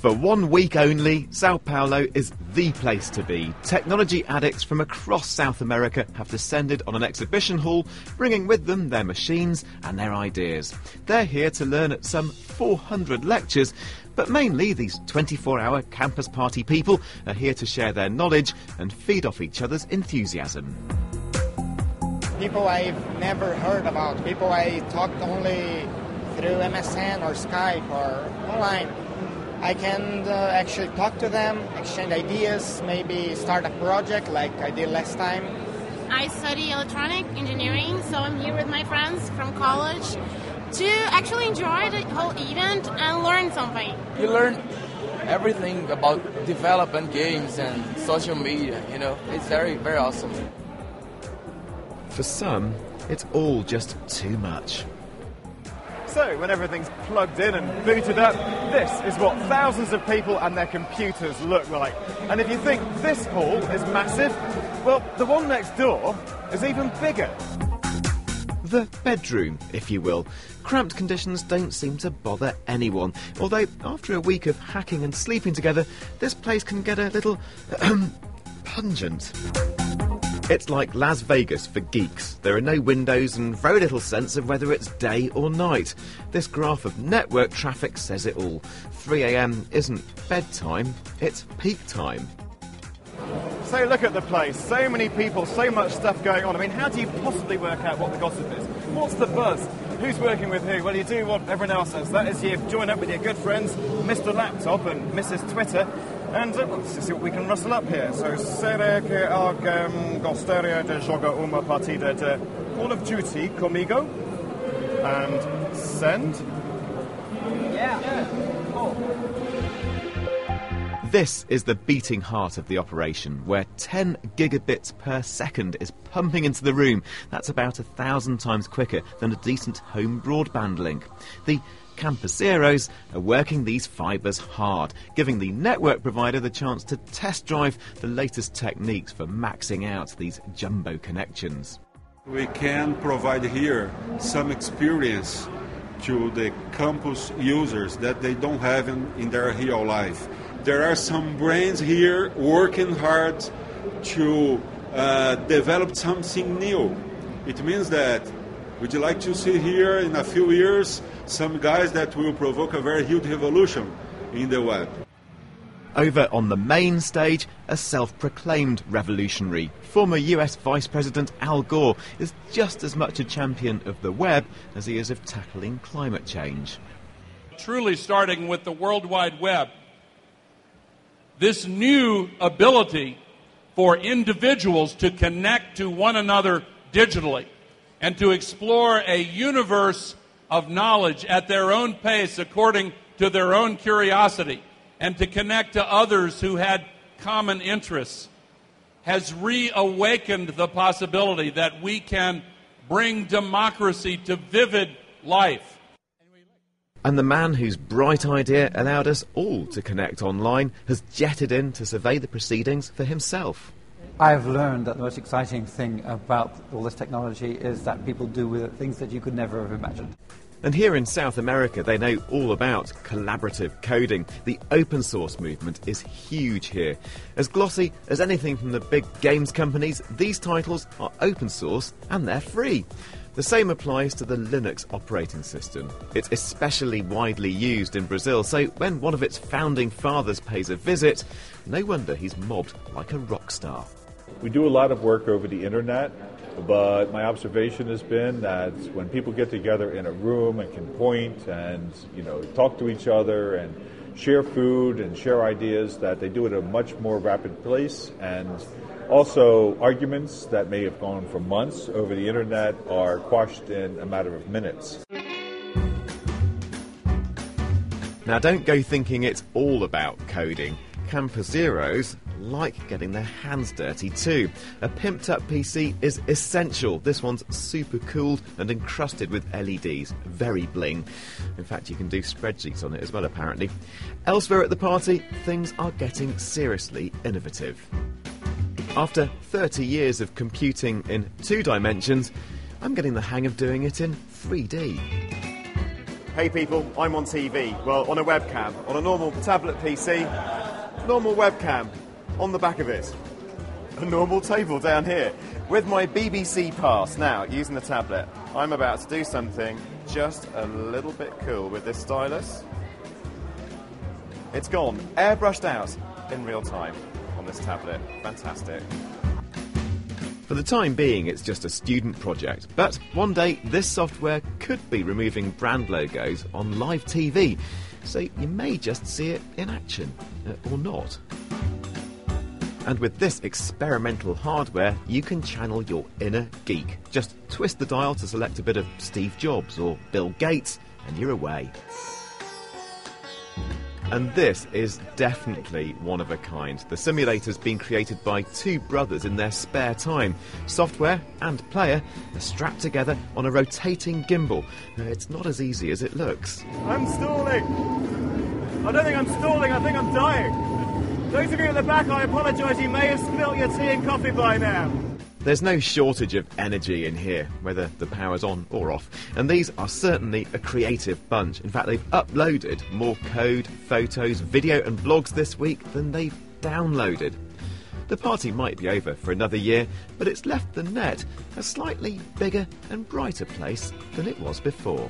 For 1 week only, Sao Paulo is the place to be. Technology addicts from across South America have descended on an exhibition hall, bringing with them their machines and their ideas. They're here to learn at some 400 lectures, but mainly these 24-hour campus party people are here to share their knowledge and feed off each other's enthusiasm. People I've never heard about, people I talked only through MSN or Skype or online. I can actually talk to them, exchange ideas, maybe start a project like I did last time. I study electronic engineering, so I'm here with my friends from college to actually enjoy the whole event and learn something. You learn everything about development games and social media, you know. It's very, very awesome. For some, it's all just too much. So, when everything's plugged in and booted up, this is what thousands of people and their computers look like. And if you think this hall is massive, well, the one next door is even bigger. The bedroom, if you will. Cramped conditions don't seem to bother anyone, although after a week of hacking and sleeping together, this place can get a little pungent. It's like Las Vegas for geeks. There are no windows and very little sense of whether it's day or night. This graph of network traffic says it all. 3 a.m. isn't bedtime, it's peak time. So look at the place, so many people, so much stuff going on. I mean, how do you possibly work out what the gossip is? What's the buzz? Who's working with who? Well, you do what everyone else does. That is, you join up with your good friends, Mr. Laptop and Mrs. Twitter, and let's see what we can rustle up here. So, será que alguém gostaria de jogar uma partida de Call of Duty comigo? And send? Yeah. Oh. This is the beating heart of the operation, where 10 gigabits per second is pumping into the room. That's about 1,000 times quicker than a decent home broadband link. The Campuseros are working these fibres hard, giving the network provider the chance to test drive the latest techniques for maxing out these jumbo connections. We can provide here some experience to the campus users that they don't have in their real life. There are some brains here working hard to develop something new. It means that would you like to see here in a few years some guys that will provoke a very huge revolution in the web? Over on the main stage, a self-proclaimed revolutionary. Former US Vice President Al Gore is just as much a champion of the web as he is of tackling climate change. Truly starting with the World Wide Web, this new ability for individuals to connect to one another digitally and to explore a universe of knowledge at their own pace according to their own curiosity and to connect to others who had common interests has reawakened the possibility that we can bring democracy to vivid life. And the man whose bright idea allowed us all to connect online has jetted in to survey the proceedings for himself. I've learned that the most exciting thing about all this technology is that people do with it things that you could never have imagined. And here in South America, they know all about collaborative coding. The open source movement is huge here. As glossy as anything from the big games companies, these titles are open source and they're free. The same applies to the Linux operating system. It's especially widely used in Brazil, so when one of its founding fathers pays a visit, no wonder he's mobbed like a rock star. We do a lot of work over the internet, but my observation has been that when people get together in a room and can point and, talk to each other and share food and share ideas, that they do it at a much more rapid pace, and also arguments that may have gone for months over the internet are quashed in a matter of minutes. Now don't go thinking it's all about coding. Campuseros like getting their hands dirty too. A pimped up PC is essential. This one's super cooled and encrusted with LEDs. Very bling. In fact, you can do spreadsheets on it as well, apparently. Elsewhere at the party, things are getting seriously innovative. After 30 years of computing in 2 dimensions, I'm getting the hang of doing it in 3D. Hey people, I'm on TV. Well, on a webcam, on a normal tablet PC, normal webcam, on the back of it. A normal table down here, with my BBC Pass. Now, using the tablet, I'm about to do something just a little bit cool with this stylus. It's gone, airbrushed out in real time on this tablet. Fantastic. For the time being, it's just a student project, but one day this software could be removing brand logos on live TV, so you may just see it in action, or not. And with this experimental hardware, you can channel your inner geek. Just twist the dial to select a bit of Steve Jobs or Bill Gates, and you're away. And this is definitely one of a kind. The simulator's been created by two brothers in their spare time. Software and player are strapped together on a rotating gimbal. It's not as easy as it looks. I'm stalling. I don't think I'm stalling, I think I'm dying. Those of you at the back, I apologise, you may have spilt your tea and coffee by now. There's no shortage of energy in here, whether the power's on or off. And these are certainly a creative bunch. In fact, they've uploaded more code, photos, video and blogs this week than they've downloaded. The party might be over for another year, but it's left the net a slightly bigger and brighter place than it was before.